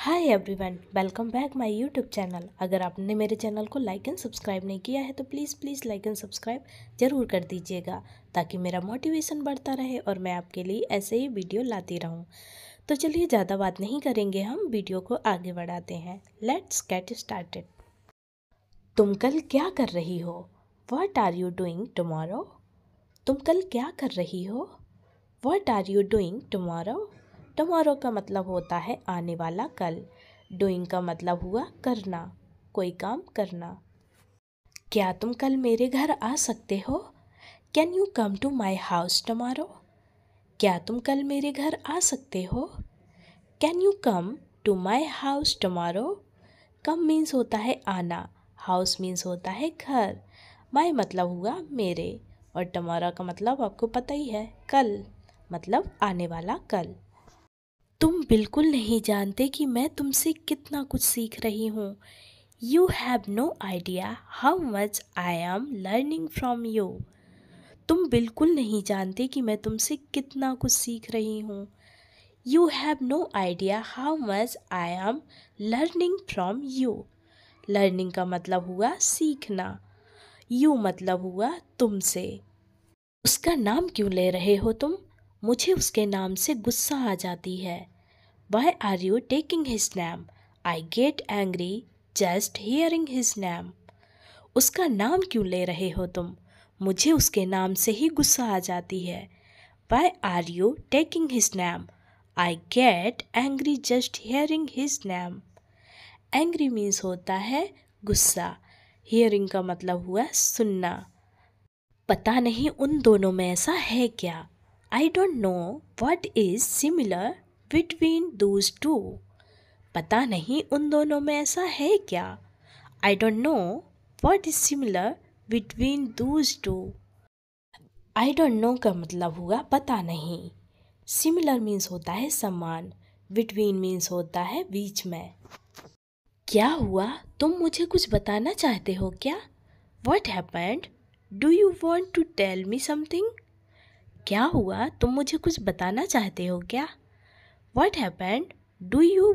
Hi everyone, welcome back my YouTube channel. अगर आपने मेरे चैनल को लाइक एंड सब्सक्राइब नहीं किया है तो प्लीज़ लाइक एंड सब्सक्राइब ज़रूर कर दीजिएगा ताकि मेरा मोटिवेशन बढ़ता रहे और मैं आपके लिए ऐसे ही वीडियो लाती रहूं। तो चलिए ज़्यादा बात नहीं करेंगे, हम वीडियो को आगे बढ़ाते हैं। Let's get started. तुम कल क्या कर रही हो? What are you doing tomorrow? तुम कल क्या कर रही हो? What are you doing tomorrow? Tomorrow का मतलब होता है आने वाला कल। डूइंग का मतलब हुआ करना, कोई काम करना। क्या तुम कल मेरे घर आ सकते हो? Can you come to my house tomorrow? क्या तुम कल मेरे घर आ सकते हो? Can you come to my house tomorrow? Come means होता है आना, हाउस मीन्स होता है घर, माई मतलब हुआ मेरे, और टुमारो का मतलब आपको पता ही है, कल, मतलब आने वाला कल। तुम बिल्कुल नहीं जानते कि मैं तुमसे कितना कुछ सीख रही हूँ। You have no idea how much I am learning from you. तुम बिल्कुल नहीं जानते कि मैं तुमसे कितना कुछ सीख रही हूँ। You have no idea how much I am learning from you. Learning का मतलब हुआ सीखना, यू मतलब हुआ तुमसे। उसका नाम क्यों ले रहे हो तुम? मुझे उसके नाम से गुस्सा आ जाती है। Why are you taking his name? I get angry just hearing his name. उसका नाम क्यों ले रहे हो तुम? मुझे उसके नाम से ही गुस्सा आ जाती है। Why are you taking his name? I get angry just hearing his name. Angry means होता है गुस्सा, hearing का मतलब हुआ सुनना। पता नहीं उन दोनों में ऐसा है क्या? I don't know what is similar between those two. पता नहीं उन दोनों में ऐसा है क्या? I don't know what is similar between those two. I don't know का मतलब हुआ पता नहीं। Similar means होता है समान, between means होता है बीच में। क्या हुआ? तुम मुझे कुछ बताना चाहते हो क्या? What happened? Do you want to tell me something? क्या हुआ? तुम मुझे कुछ बताना चाहते हो क्या? What happened? Do you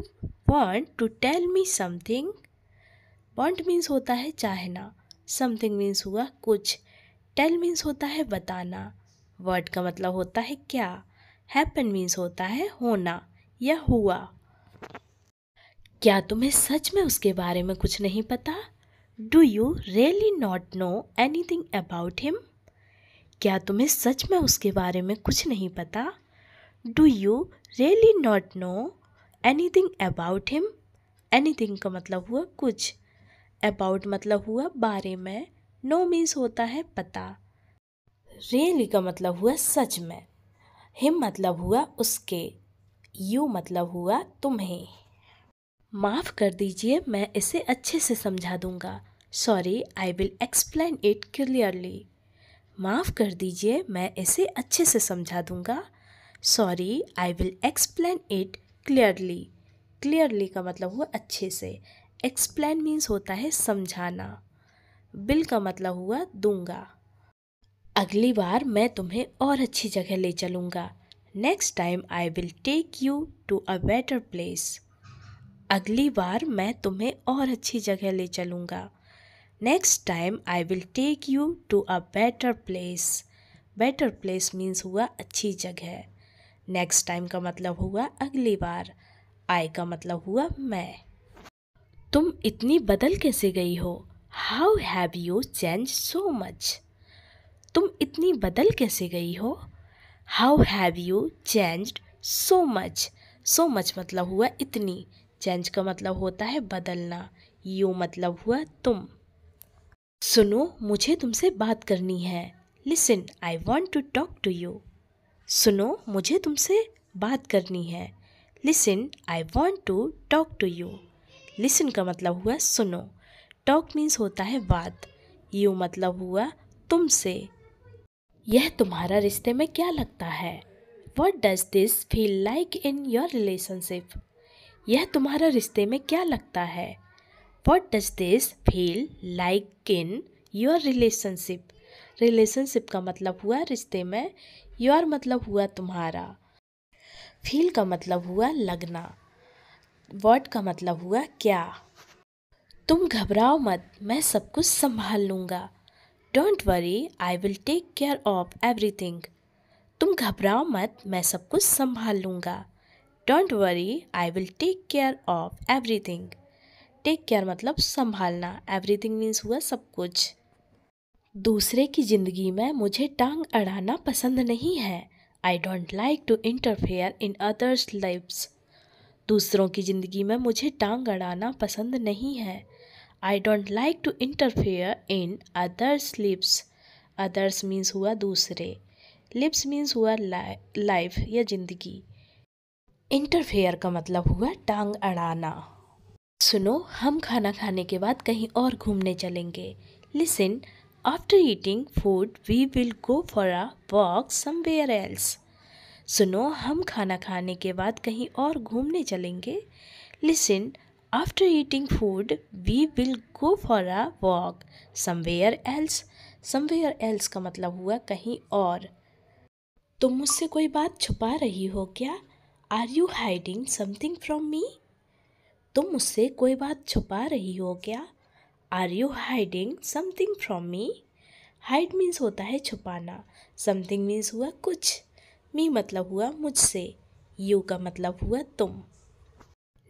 want to tell me something? Want means होता है चाहना, something means हुआ कुछ, tell means होता है बताना, word का मतलब होता है क्या, happen means होता है होना या हुआ। क्या तुम्हें सच में उसके बारे में कुछ नहीं पता? Do you really not know anything about him? क्या तुम्हें सच में उसके बारे में कुछ नहीं पता? Do you really not know anything about him? Anything का मतलब हुआ कुछ, about मतलब हुआ बारे में, no means होता है पता, really का मतलब हुआ सच में, him मतलब हुआ उसके, you मतलब हुआ तुम्हें। माफ़ कर दीजिए, मैं इसे अच्छे से समझा दूंगा। Sorry, I will explain it clearly. माफ़ कर दीजिए, मैं इसे अच्छे से समझा दूंगा। Sorry, I will explain it clearly. Clearly का मतलब हुआ अच्छे से, explain means होता है समझाना, will का मतलब हुआ दूंगा। अगली बार मैं तुम्हें और अच्छी जगह ले चलूँगा। Next time I will take you to a better place. अगली बार मैं तुम्हें और अच्छी जगह ले चलूँगा। Next time I will take you to a better place. Better place means हुआ अच्छी जगह। नेक्स्ट टाइम का मतलब हुआ अगली बार। आई का मतलब हुआ मैं। तुम इतनी बदल कैसे गई हो? How have you change so much? तुम इतनी बदल कैसे गई हो? How have you changed so much? So much मतलब हुआ इतनी, चेंज का मतलब होता है बदलना, यू मतलब हुआ तुम। सुनो, मुझे तुमसे बात करनी है। Listen, I want to talk to you. सुनो, मुझे तुमसे बात करनी है। Listen, I want to talk to you. Listen का मतलब हुआ सुनो, टॉक मीन्स होता है बात, यू मतलब हुआ तुमसे। यह तुम्हारा रिश्ते में क्या लगता है? What does this feel like in your relationship? यह तुम्हारा रिश्ते में क्या लगता है? What does this feel like in your relationship? Relationship का मतलब हुआ रिश्ते में, your मतलब हुआ तुम्हारा, feel का मतलब हुआ लगना। व्हाट का मतलब हुआ क्या। तुम घबराओ मत, मैं सब कुछ संभाल लूँगा। Don't worry, I will take care of everything. तुम घबराओ मत, मैं सब कुछ संभाल लूँगा। Don't worry, I will take care of everything. Take care मतलब संभालना, एवरीथिंग मीन्स हुआ सब कुछ। दूसरे की ज़िंदगी में मुझे टांग अड़ाना पसंद नहीं है। I don't like to interfere in others lives. दूसरों की ज़िंदगी में मुझे टांग अड़ाना पसंद नहीं है। I don't like to interfere in others lives. Others means हुआ दूसरे, लिव्स मीन्स हुआ लाइफ या ज़िंदगी। इंटरफेयर का मतलब हुआ टांग अड़ाना। सुनो, हम खाना खाने के बाद कहीं और घूमने चलेंगे। Listen, after eating food we will go for a walk somewhere else. सुनो, हम खाना खाने के बाद कहीं और घूमने चलेंगे। Listen, after eating food we will go for a walk somewhere else. Somewhere else का मतलब हुआ कहीं और। तुम मुझसे कोई बात छुपा रही हो क्या? Are you hiding something from me? तुम मुझसे कोई बात छुपा रही हो क्या? Are you hiding something from me? Hide means होता है छुपाना, समथिंग मीन्स हुआ कुछ, मी मतलब हुआ मुझसे, यू का मतलब हुआ तुम।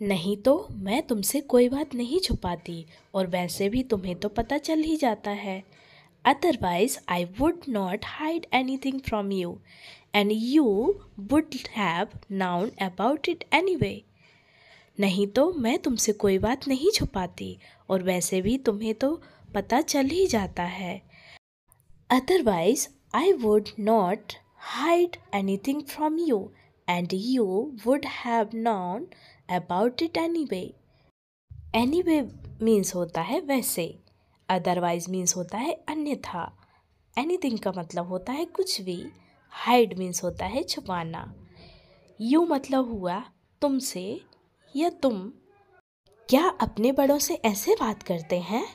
नहीं तो मैं तुमसे कोई बात नहीं छुपाती, और वैसे भी तुम्हें तो पता चल ही जाता है। Otherwise I would not hide anything from you and you would have noun about it anyway. नहीं तो मैं तुमसे कोई बात नहीं छुपाती, और वैसे भी तुम्हें तो पता चल ही जाता है। Otherwise, I would not hide anything from you, and you would have known about it anyway. Anyway means होता है वैसे, otherwise means होता है अन्यथा, anything का मतलब होता है कुछ भी, hide means होता है छुपाना, you मतलब हुआ तुमसे या तुम। क्या अपने बड़ों से ऐसे बात करते हैं?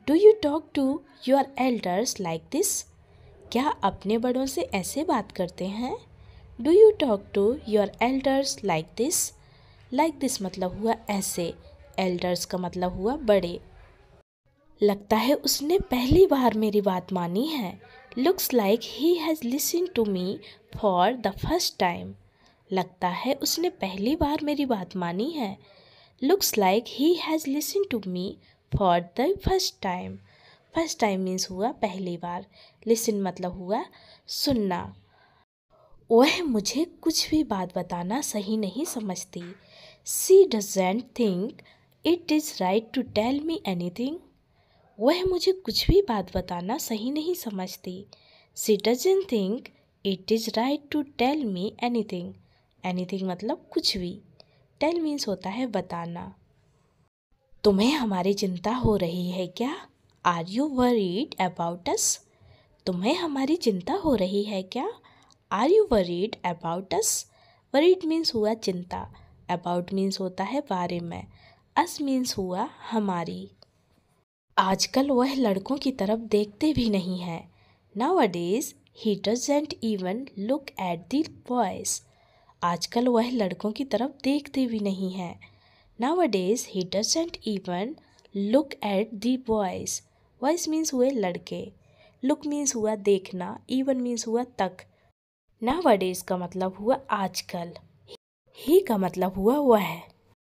Do you talk to your elders like this? क्या अपने बड़ों से ऐसे बात करते हैं? Do you talk to your elders like this? Like this मतलब हुआ ऐसे, एल्डर्स का मतलब हुआ बड़े। लगता है उसने पहली बार मेरी बात मानी है। Looks like he has listen to me for the first time. लगता है उसने पहली बार मेरी बात मानी है। Looks like he has listen to me for the first time. First time means हुआ पहली बार, लिसन मतलब हुआ सुनना। वह मुझे कुछ भी बात बताना सही नहीं समझती। She doesn't think it is right to tell me anything. वह मुझे कुछ भी बात बताना सही नहीं समझती। She doesn't think it is right to tell me anything. Anything मतलब कुछ भी, टेल मीन्स होता है बताना। तुम्हें हमारी चिंता हो रही है क्या? Are you worried about us? तुम्हें हमारी चिंता हो रही है क्या? Are you worried about us? Worried means हुआ चिंता, अबाउट मीन्स होता है बारे में, अस मीन्स हुआ हमारी। आजकल वह लड़कों की तरफ देखते भी नहीं है। Nowadays he doesn't even look at the boys. आजकल वह लड़कों की तरफ देखते भी नहीं है। Nowadays he doesn't even look at the boys. Boys means हुए लड़के, look means हुआ देखना, even means हुआ तक। Nowadays का मतलब हुआ आजकल, he का मतलब हुआ वह।